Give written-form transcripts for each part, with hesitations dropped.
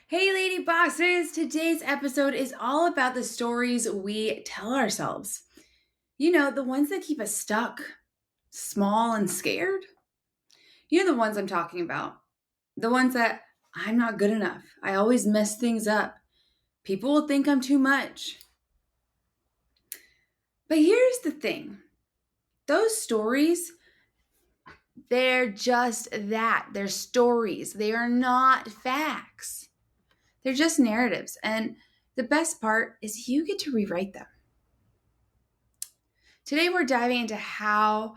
Hey, Lady Bosses! Today's episode is all about the stories we tell ourselves. You know, the ones that keep us stuck, small, and scared. You know the ones I'm talking about. The ones that I'm not good enough. I always mess things up. People will think I'm too much. But here's the thing those stories, they're just that. They're stories, they are not facts. They're just narratives. And the best part is you get to rewrite them. Today, we're diving into how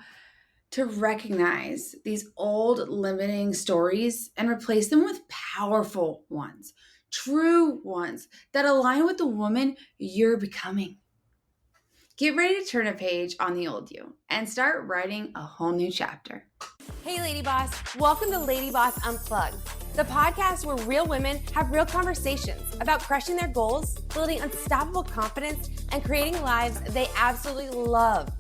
to recognize these old limiting stories and replace them with powerful ones, true ones that align with the woman you're becoming. Get ready to turn a page on the old you and start writing a whole new chapter. Hey, Lady Boss. Welcome to Lady Boss Unplugged, the podcast where real women have real conversations about crushing their goals, building unstoppable confidence, and creating lives they absolutely love.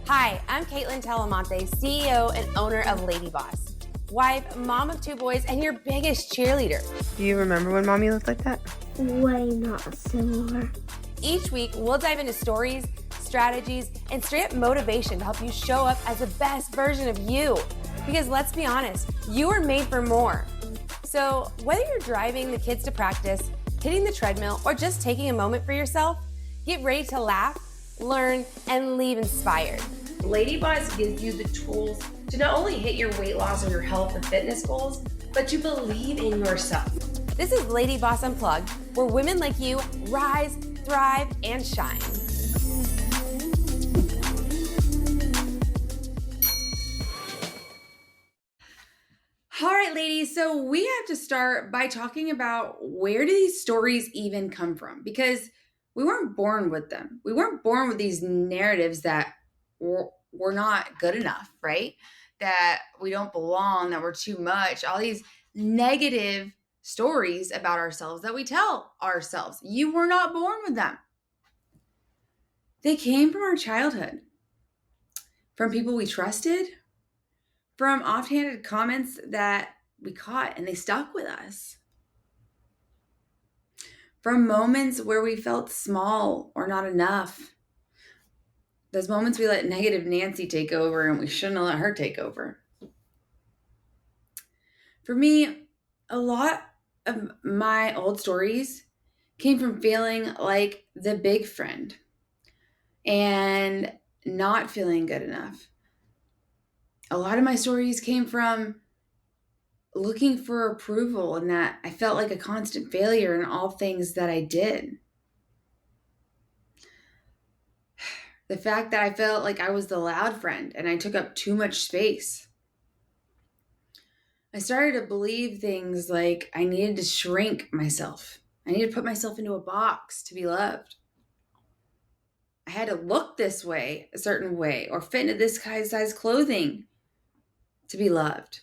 Hi, I'm Kaitlyn Talamante, CEO and owner of LadyBoss, wife, mom of 2 boys, and your biggest cheerleader. Do you remember when Mommy looked like that? Way not similar. Each week, we'll dive into stories, strategies, and straight up motivation to help you show up as the best version of you. Because let's be honest, you are made for more. So whether you're driving the kids to practice, hitting the treadmill, or just taking a moment for yourself, get ready to laugh, learn, and leave inspired. LadyBoss gives you the tools to not only hit your weight loss or your health and fitness goals, but to believe in yourself. This is Lady Boss Unplugged, where women like you rise, thrive, and shine. All right, ladies, so we have to start by talking about where do these stories even come from? Because we weren't born with them. We weren't born with these narratives that we're not good enough, right? That we don't belong, that we're too much, all these negative stories about ourselves that we tell ourselves. You were not born with them. They came from our childhood, from people we trusted, from offhanded comments that we caught and they stuck with us, from moments where we felt small or not enough. Those moments we let negative Nancy take over and we shouldn't have let her take over. For me, a lot of my old stories came from feeling like the big friend and not feeling good enough. A lot of my stories came from looking for approval and that I felt like a constant failure in all things that I did. The fact that I felt like I was the loud friend and I took up too much space. I started to believe things like I needed to shrink myself. I needed to put myself into a box to be loved. I had to look this way, a certain way, or fit into this size clothing to be loved.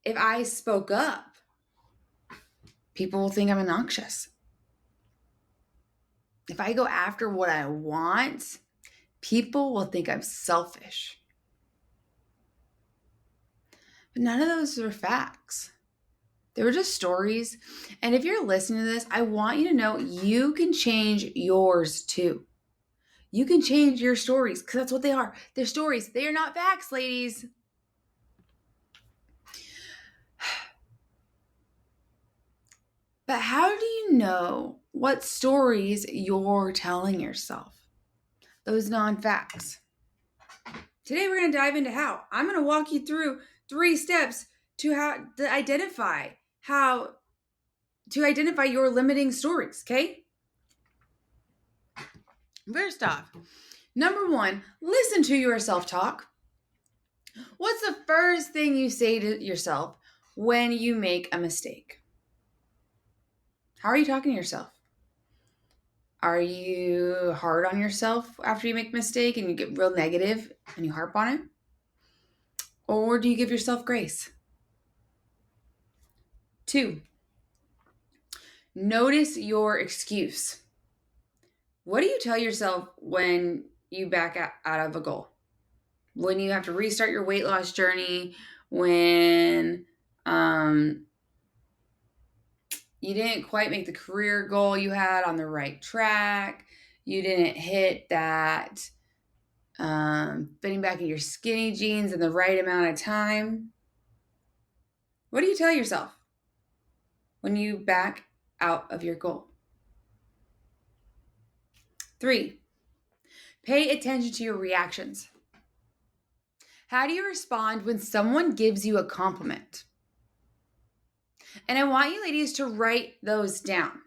If I spoke up, people will think I'm obnoxious. If I go after what I want, people will think I'm selfish. But none of those were facts. They were just stories. And if you're listening to this, I want you to know you can change yours too. You can change your stories because that's what they are. They're stories. They are not facts, ladies. But how do you know what stories you're telling yourself? Those non-facts. Today we're going to dive into how. I'm going to walk you through 3 steps to how to identify your limiting stories, okay? First off, number 1, listen to your self-talk. What's the first thing you say to yourself when you make a mistake? How are you talking to yourself? Are you hard on yourself after you make a mistake and you get real negative and you harp on it? Or do you give yourself grace? 2, notice your excuse. What do you tell yourself when you back out of a goal? When you have to restart your weight loss journey, when You didn't quite make the career goal you had on the right track. You didn't hit that fitting back in your skinny jeans in the right amount of time. What do you tell yourself when you back out of your goal? 3, pay attention to your reactions. How do you respond when someone gives you a compliment? And I want you ladies to write those down.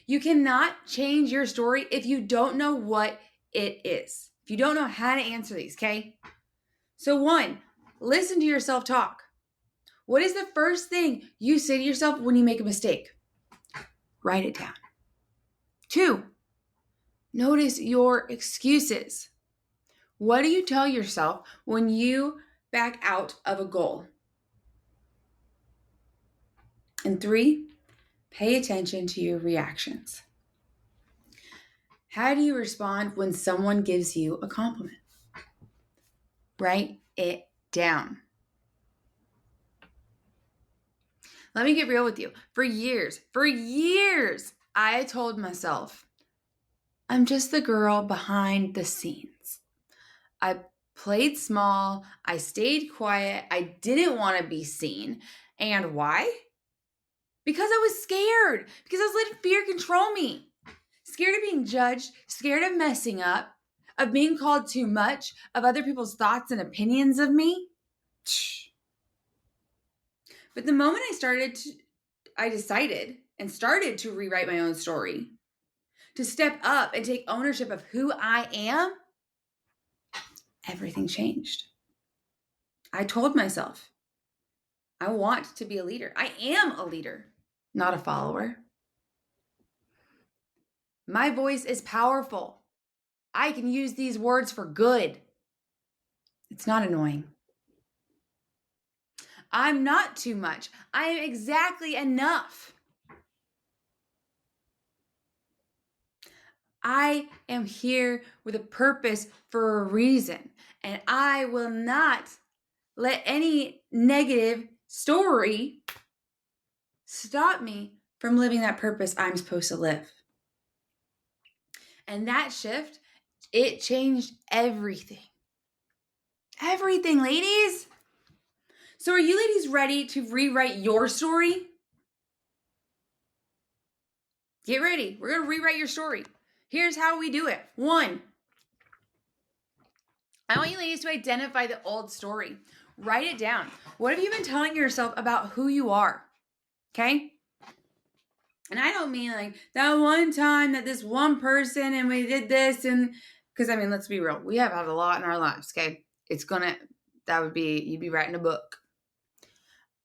You cannot change your story if you don't know what it is. If you don't know how to answer these, okay? So 1, listen to yourself talk. What is the first thing you say to yourself when you make a mistake? Write it down. 2, notice your excuses. What do you tell yourself when you back out of a goal? And 3, pay attention to your reactions. How do you respond when someone gives you a compliment? Write it down. Let me get real with you. For years, I told myself, I'm just the girl behind the scenes. I played small. I stayed quiet. I didn't want to be seen. And why? Because I was scared. Because I was letting fear control me. Scared of being judged, scared of messing up, of being called too much, of other people's thoughts and opinions of me. But the moment I decided and started to rewrite my own story, to step up and take ownership of who I am, everything changed. I told myself, I want to be a leader. I am a leader, not a follower. My voice is powerful. I can use these words for good. It's not annoying. I'm not too much. I am exactly enough. I am here with a purpose for a reason, and I will not let any negative story stop me from living that purpose I'm supposed to live. And that shift, it changed everything. Everything, ladies. So are you ladies ready to rewrite your story? Get ready. We're going to rewrite your story. Here's how we do it. 1, I want you ladies to identify the old story. Write it down. What have you been telling yourself about who you are? Okay? And I don't mean like that one time that this one person and we did this and because I mean, let's be real. We have had a lot in our lives, okay? You'd be writing a book.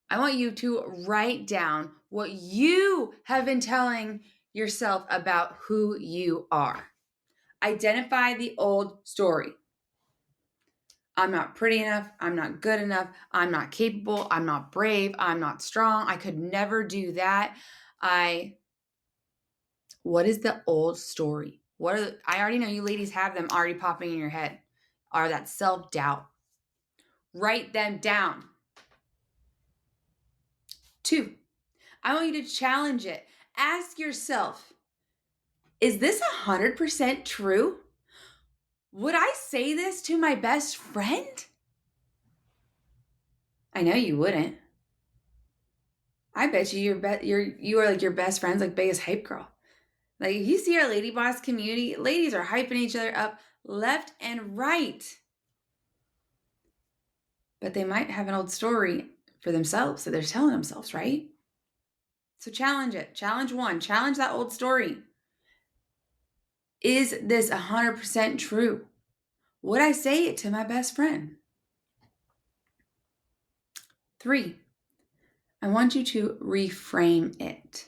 I want you to write down what you have been telling yourself about who you are. Identify the old story. I'm not pretty enough. I'm not good enough. I'm not capable. I'm not brave. I'm not strong. I could never do that. What is the old story? I already know you ladies have them already popping in your head. Are that self-doubt? Write them down. 2, I want you to challenge it. Ask yourself, is this 100% true? Would I say this to my best friend? I know you wouldn't. I bet you you are like your best friend's like biggest hype girl. Like if you see our LadyBoss community, ladies are hyping each other up left and right. But they might have an old story for themselves that they're telling themselves, right? So challenge it. Challenge 1. Challenge that old story. Is this 100% true? Would I say it to my best friend? 3, I want you to reframe it.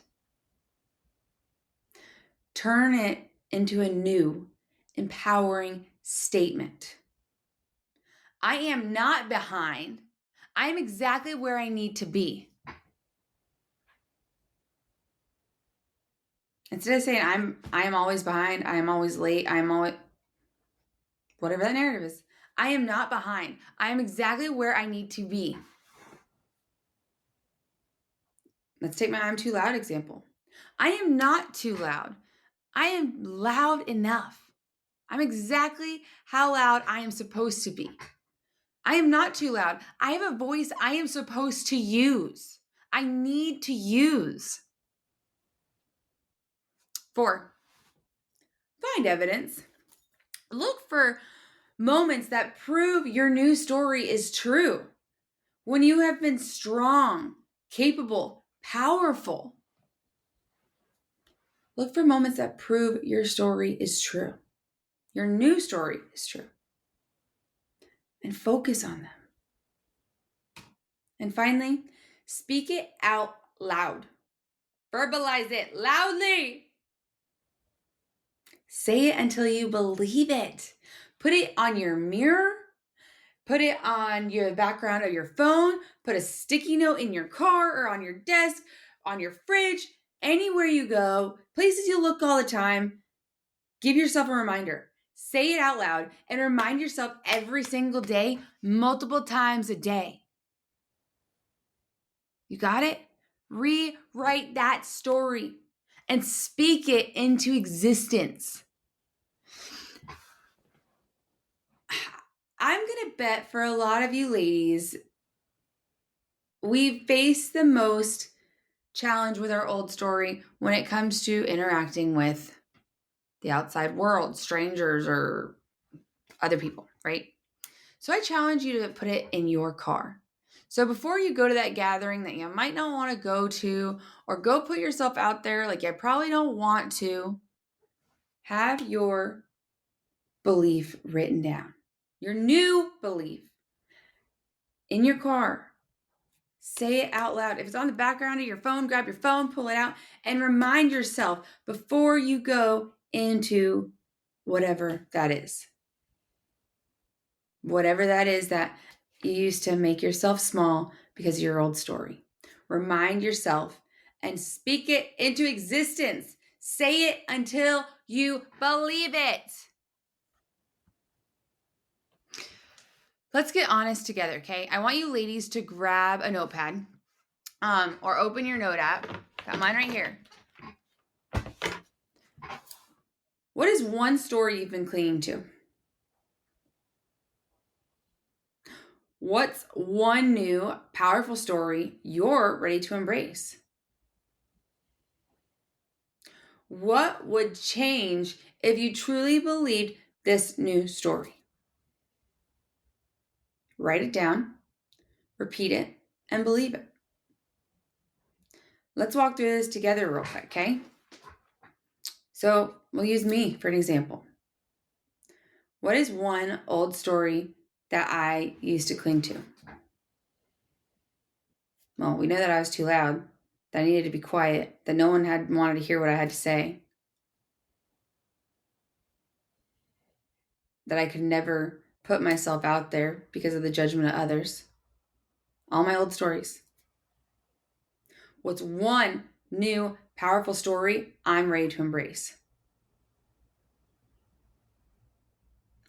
Turn it into a new, empowering statement. I am not behind. I am exactly where I need to be. Instead of saying I am always behind, I am always late, I am always whatever that narrative is. I am not behind. I am exactly where I need to be. Let's take my I'm too loud example. I am not too loud. I am loud enough. I'm exactly how loud I am supposed to be. I am not too loud. I have a voice I am supposed to use. I need to use. 4, find evidence. Look for moments that prove your new story is true. When you have been strong, capable, powerful. Look for moments that prove your story is true. Your new story is true. And focus on them. And finally, speak it out loud. Verbalize it loudly. Say it until you believe it. Put it on your mirror. Put it on your background of your phone. Put a sticky note in your car or on your desk, on your fridge, anywhere you go, places you look all the time. Give yourself a reminder. Say it out loud and remind yourself every single day, multiple times a day. You got it? Rewrite that story and speak it into existence. I'm going to bet for a lot of you ladies, we face the most challenge with our old story when it comes to interacting with the outside world, strangers, or other people, right? So I challenge you to put it in your car. So before you go to that gathering that you might not want to go to, or go put yourself out there like you probably don't want to, have your belief written down. Your new belief in your car. Say it out loud. If it's on the background of your phone, grab your phone, pull it out, and remind yourself before you go into whatever that is. Whatever that is that you used to make yourself small because of your old story. Remind yourself and speak it into existence. Say it until you believe it. Let's get honest together, okay? I want you ladies to grab a notepad or open your note app. Got mine right here. What is one story you've been clinging to? What's one new, powerful story you're ready to embrace? What would change if you truly believed this new story? Write it down, repeat it, and believe it. Let's walk through this together real quick, okay? So we'll use me for an example. What is one old story that I used to cling to? Well, we know that I was too loud, that I needed to be quiet, that no one had wanted to hear what I had to say, that I could never put myself out there because of the judgment of others. All my old stories. What's one new, powerful story I'm ready to embrace?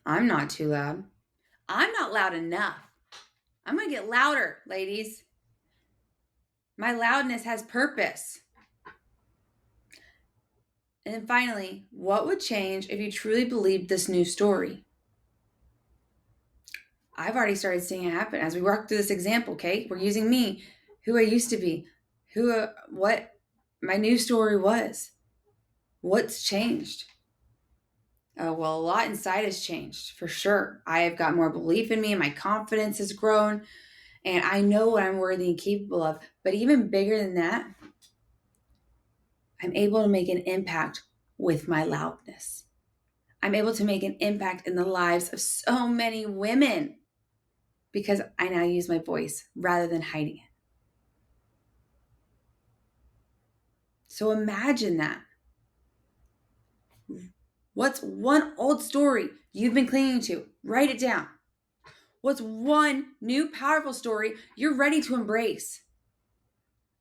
I'm not too loud. I'm not loud enough. I'm going to get louder, ladies. My loudness has purpose. And then finally, what would change if you truly believed this new story? I've already started seeing it happen as we walk through this example, okay? We're using me, who I used to be, what my new story was. What's changed? Oh, well, a lot inside has changed, for sure. I have got more belief in me and my confidence has grown. And I know what I'm worthy and capable of. But even bigger than that, I'm able to make an impact with my loudness. I'm able to make an impact in the lives of so many women because I now use my voice rather than hiding it. So imagine that. What's one old story you've been clinging to? Write it down. What's one new powerful story you're ready to embrace?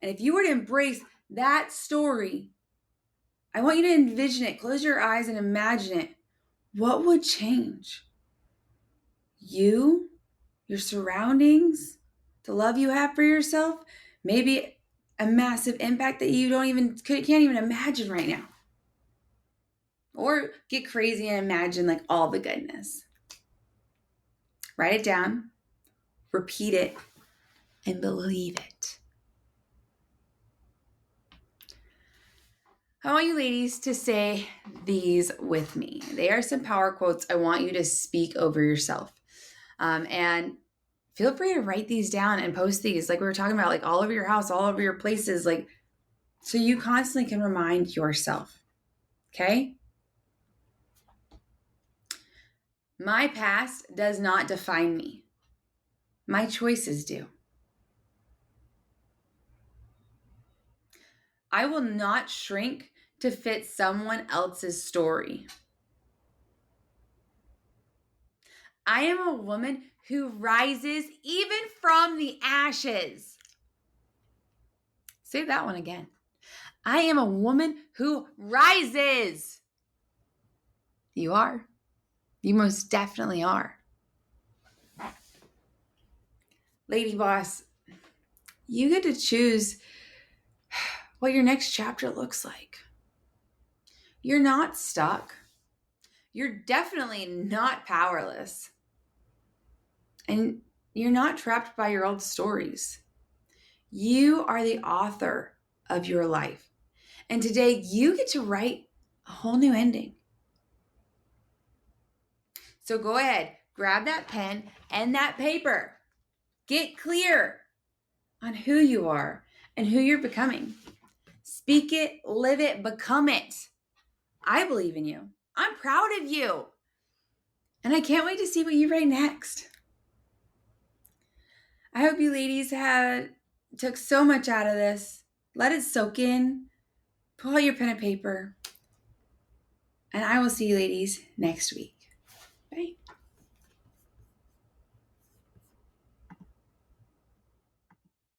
And if you were to embrace that story, I want you to envision it. Close your eyes and imagine it. What would change? You, your surroundings, the love you have for yourself, maybe a massive impact that you can't even imagine right now. Or get crazy and imagine like all the goodness. Write it down, repeat it, and believe it. I want you ladies to say these with me. They are some power quotes I want you to speak over yourself. And feel free to write these down and post these, like we were talking about, like all over your house, all over your places, like so you constantly can remind yourself. Okay? My past does not define me. My choices do. I will not shrink to fit someone else's story. I am a woman who rises even from the ashes. Say that one again. I am a woman who rises. You are. You most definitely are. LadyBoss, you get to choose what your next chapter looks like. You're not stuck. You're definitely not powerless. And you're not trapped by your old stories. You are the author of your life. And today you get to write a whole new ending. So go ahead, grab that pen and that paper. Get clear on who you are and who you're becoming. Speak it, live it, become it. I believe in you. I'm proud of you. And I can't wait to see what you write next. I hope you ladies took so much out of this. Let it soak in. Pull out your pen and paper. And I will see you ladies next week. Bye.